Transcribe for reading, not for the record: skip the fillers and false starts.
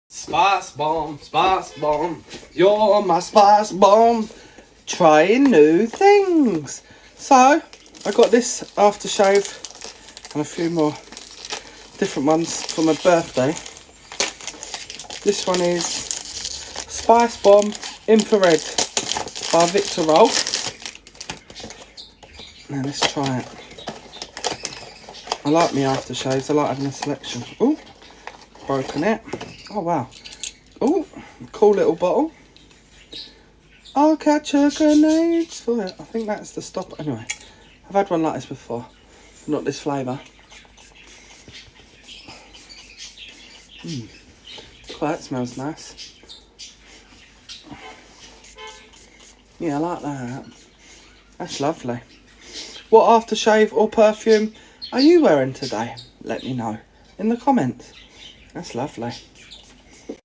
Spicebomb, Spicebomb, you're my Spicebomb. Trying new things. So, I got this aftershave and a few more different ones for my birthday. This one is Spicebomb Infrared by Victor Roll. Now let's try it. I like my aftershaves, I like having a selection. Ooh, broken it. Oh wow. Ooh, cool little bottle. I'll catch a grenade for it. I think that's the stopper. Anyway, I've had one like this before. Not this flavour. Oh, that smells nice. Yeah, I like that. That's lovely. What aftershave or perfume are you wearing today? Let me know in the comments. That's lovely.